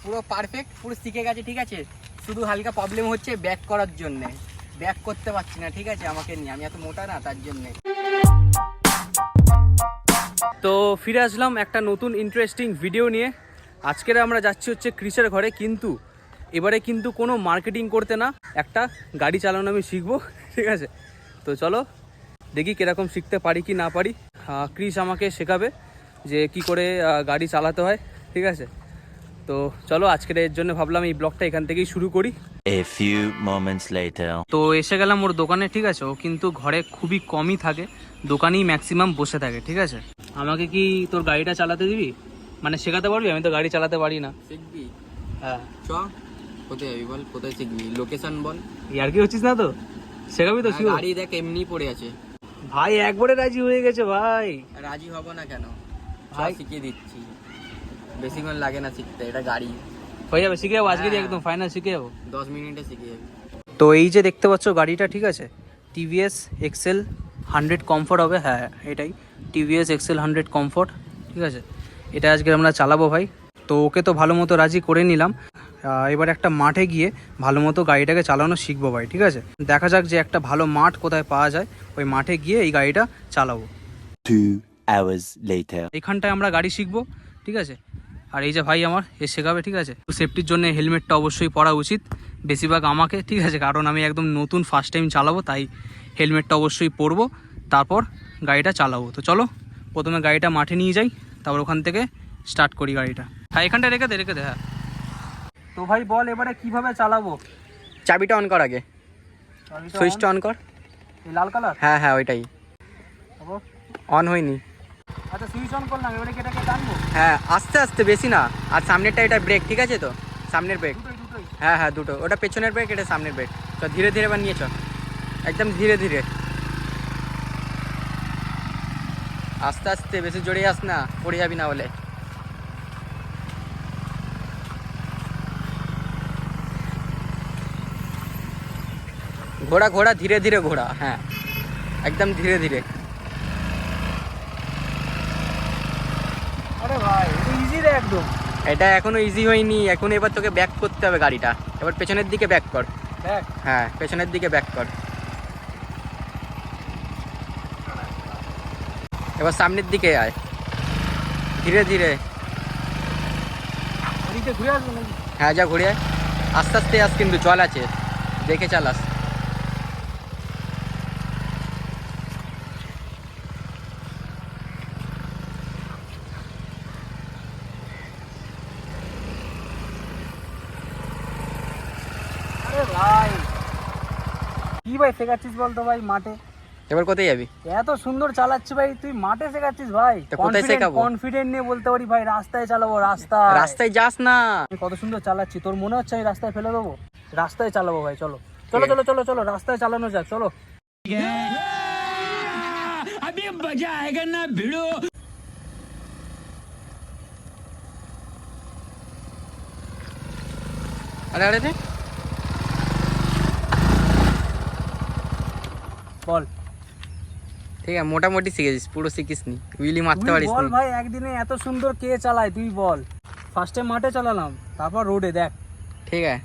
পুরো পারফেক্ট, পুরো শিখে গেছে, ঠিক আছে। শুধু হালকা প্রবলেম হচ্ছে ব্যাক করার জন্য, ব্যাক করতে পারছি না, ঠিক আছে, আমাকে নিয়ে, আমি এত মোটা না তার জন্যে। তো ফিরে আসলাম একটা নতুন ইন্টারেস্টিং ভিডিও নিয়ে। আজকের আমরা যাচ্ছি হচ্ছে ক্রিসের ঘরে, কিন্তু এবারে কিন্তু কোনো মার্কেটিং করতে না, একটা গাড়ি চালানো আমি শিখবো, ঠিক আছে। তো চলো দেখি কীরকম শিখতে পারি কি না পারি। ক্রিস আমাকে শেখাবে যে কি করে গাড়ি চালাতে হয়, ঠিক আছে। তো চলো আজকের এর জন্য ভাবলাম এই ব্লগটা এখান থেকেই শুরু করি। A few moments later. তো এসে গেলাম ওর দোকানে, ঠিক আছে। ও কিন্তু ঘরে খুবই কমই থাকে, দোকানেই ম্যাক্সিমাম বসে থাকে, ঠিক আছে। আমাকে কি তোর গাড়িটা চালাতে দিবি, মানে শেখাতে পারবি? আমি তো গাড়ি চালাতে পারি না। শিখবি? হ্যাঁ। চ, কোথায় যাবি বল, কোথায় শিখবি, লোকেশন বল। ইয়ার কি হচ্ছিস না তো? শেখাবি তো? গাড়ি দেখ এমনি পড়ে আছে ভাই, একবারে রাজি হয়ে গেছে ভাই। রাজি হব না কেন ভাই শিখিয়ে দিচ্ছি, বেশিক্ষণ লাগে না শিখতে, এটা গাড়ি হয়ে যাবে, শিখে যাবো আজকে, হ্যাঁ। একদম ফাইনাল শিখে যাবো, 10 মিনিটে শিখে যাবি। তো এই যে দেখতে পাচ্ছ গাড়িটা, ঠিক আছে, টিভিএস এক্সেল 100 কমফোর্ট হবে, হ্যাঁ এটাই টিভিএস এক্সেল 100 কমফোর্ট, ঠিক আছে। এটা আজকে আমরা চালাবো ভাই। তো ওকে তো ভালো মতো রাজি করে নিলাম, এবার একটা মাঠে গিয়ে ভালো মতো গাড়িটাকে চালানো শিখবো ভাই, ঠিক আছে। দেখা যাক যে একটা ভালো মাঠ কোথায় পাওয়া যায়, ওই মাঠে গিয়ে এই গাড়িটা চালাবো। 2 hours later. এখানটায় আমরা গাড়ি শিখবো, ঠিক আছে। আর এই যে ভাই আমার এ শেখাবে, ঠিক আছে। সেফটির জন্য হেলমেটটা অবশ্যই পরা উচিত, বেশিরভাগ আমাকে, ঠিক আছে, কারণ আমি একদম নতুন ফার্স্ট টাইম চালাবো, তাই হেলমেটটা অবশ্যই পরবো, তারপর গাড়িটা চালাবো। তো চলো প্রথমে গাড়িটা মাঠে নিয়ে যাই, তারপর ওখান থেকে স্টার্ট করি গাড়িটা। হ্যাঁ এখানটা রেখে দে, হ্যাঁ। তো ভাই বল এবারে কিভাবে চালাবো? চাবিটা অন কর আগে, সুইচটা অন কর। এই লাল কালার? হ্যাঁ হ্যাঁ ওইটাই অন হয়নি। আচ্ছা সুইচ অন করলাম, এবারে কি এটাকে টানবো? হ্যাঁ আস্তে আস্তে, বেশি না। আর সামনেরটা এটা ব্রেক, ঠিক আছে তো, সামনের ব্রেক। দুটোই হ্যাঁ হ্যাঁ দুটো, ওটা পেছনের ব্রেক, এটা সামনের ব্রেক। তো ধীরে ধীরে এবার নিয়ে চ, একদম ধীরে ধীরে, আস্তে আস্তে, বেশি জোরে আস না, পড়ে যাবি না বলে। ঘোড়া ঘোড়া, ধীরে ধীরে ঘোড়া, হ্যাঁ একদম ধীরে ধীরে। আরে ভাই এটা ইজি রে একদম। এটা এখনো ইজি হয়নি, এখন এবার তোকে ব্যাক করতে হবে গাড়িটা। এবার পেছনের দিকে ব্যাক কর, দেখ হ্যাঁ পেছনের দিকে ব্যাক কর। এবার সামনের দিকে আয়, ধীরে ধীরে। এদিকে ঘুরে আসবো নাকি? হ্যাঁ যা ঘুরে আয়, আস্তে আস্তে আস, কিন্তু জল আছে, দেখে চালাস। আরে ভাই কি ভাই শেখাচ্ছিস বলতো ভাই মাঠে? এবার কোথায় যাবি? এত সুন্দর চালাচ্ছি ভাই, তুই মাঠে শেখাচ্ছিস ভাই? তা কোথায় শেখাবো? কনফিডেন্ট নিয়ে বলতে পারি ভাই, রাস্তায় চালাবো, রাস্তায়। রাস্তায় যাস না। আমি কত সুন্দর চালাচ্ছি, তোর মনে হচ্ছে আমি রাস্তায় ফেলে দেবো? রাস্তায় চালাবো ভাই, চলো চলো চলো চলো চলো, রাস্তায় চালানো যাক, চলো। अभी मजा आएगा ना भिड़ो। আরে আরে রে, বল। ঠিক আছে, মোটামুটি শিখেছিস, পুরো শিখিস নি, উইলি মারতে তুই পারিস বল নি। ভাই, একদিনে এত সুন্দর কে চালায় তুই বল? ফার্স্টে মাঠে চালালাম, তারপর রোডে, দেখ। ঠিক আছে,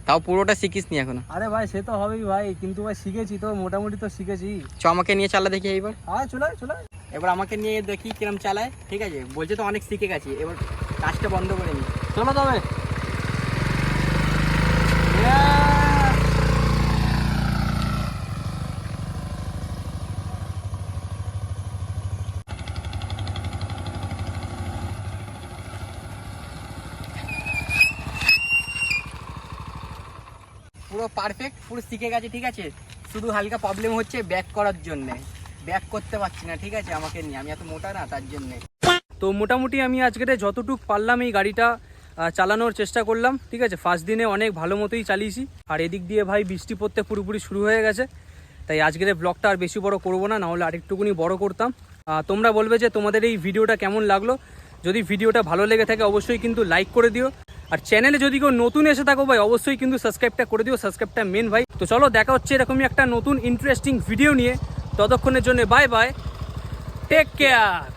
তাও পুরোটা শিখিস নি এখনো। আরে ভাই সে তো হবেই ভাই, কিন্তু ভাই শিখেছি তো, মোটামুটি তো শিখেছি। চ আমাকে নিয়ে চালা দেখি এইবার। আয় চলে চলে। এবার আমাকে নিয়ে দেখি কিরম চালায়, ঠিক আছে। বলছে তো অনেক শিখে গেছি, এবার কাজটা বন্ধ করে নি। চলো তবে। পুরো পারফেক্ট, পুরো শিখে গেছে, ঠিক আছে। শুধু হালকা প্রবলেম হচ্ছে ব্যাক করার জন্য, ব্যাক করতে পারছি না, ঠিক আছে, আমাকে নিয়ে, আমি এত মোটা না তার জন্যে। তো মোটামুটি আমি আজকে যতটুকু পারলাম এই গাড়িটা চালানোর চেষ্টা করলাম, ঠিক আছে। ফার্স্ট দিনে অনেক ভালো মতোই চালিয়েছি, আর এদিক দিয়ে ভাই বৃষ্টি পড়তে পুরোপুরি শুরু হয়ে গেছে, তাই আজকের ব্লগটা আর বেশি বড় করবো না, নাহলে আরেকটুকুনি বড় করতাম। তোমরা বলবে যে তোমাদের এই ভিডিওটা কেমন লাগলো। যদি ভিডিওটা ভালো লেগে থাকে অবশ্যই কিন্তু লাইক করে দিও, আর চ্যানেলে যদি কেউ নতুন এসে থাকো ভাই অবশ্যই কিন্তু সাবস্ক্রাইবটা করে দিও, সাবস্ক্রাইবটা মেন ভাই। তো চলো দেখা হচ্ছে এরকমই একটা নতুন ইন্টারেস্টিং ভিডিও নিয়ে, ততক্ষণের জন্য বাই বাই, টেক কেয়ার।